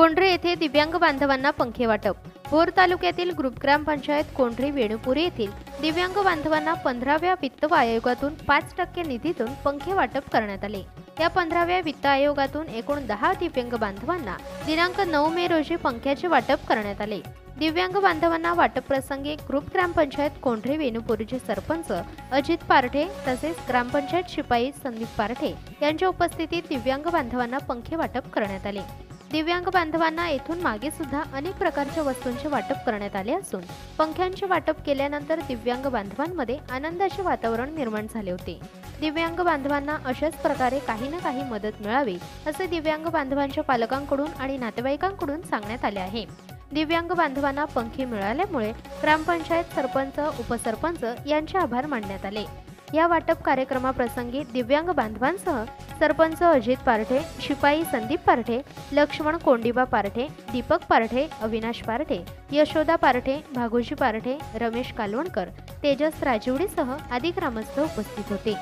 कोंढरे येथे दिव्यांग बांधवांना पंखे वाटप। भोर तालुक्यातील ग्रुप ग्रामपंचायत कोंढरी वेणुपुरी येथील दिव्यांग बांधवांना 15व्या वित्त आयोगातून 5% निधीतून पंखे वाटप करण्यात आले। या 15व्या वित्त आयोगातून एकूण 10 दिव्यांग बांधवांना दिनांक 9 मे रोजी पंख्याचे वाटप करण्यात आले। दिव्यांग बांधवांना वाटप प्रसंगी ग्रुप ग्रामपंचायत कोंढरी वेणुपुरीचे सरपंच अजित पारठे तसेच ग्रामपंचायत शिपाई संदीप पारठे यांच्या उपस्थितीत दिव्यांग बांधवांना पंखे वाटप करण्यात आले। दिव्यांग बांधवांना येथून मागे सुद्धा अनेक प्रकारच्या वस्तूंचे वाटप करण्यात आले असून पंख्यांचे वाटप केल्यानंतर दिव्यांग बांधवांमध्ये आनंदाचे वातावरण निर्माण झाले होते। दिव्यांग बांधवांना अशाच प्रकारे काही ना काही मदत मिळावी असे दिव्यांग बांधवांच्या पालकांकडून आणि नातेवाईकांकडून सांगण्यात आले आहे। दिव्यांग बांधवांना पंखे मिळाल्यामुळे ग्रामपंचायत सरपंच उपसरपंच यांचे आभार मानण्यात आले। या वाटप कार्यक्रमाप्रसंगी दिव्यांग बांधवांसह सरपंच अजित पारठे, शिपाई संदीप पारठे, लक्ष्मण कोंडिबा पारठे, दीपक पारठे, अविनाश पारठे, यशोदा पारठे, भागोजी पारठे, रमेश कालवणकर, तेजस राजिवडीसह आदी ग्रामस्थ उपस्थित होते।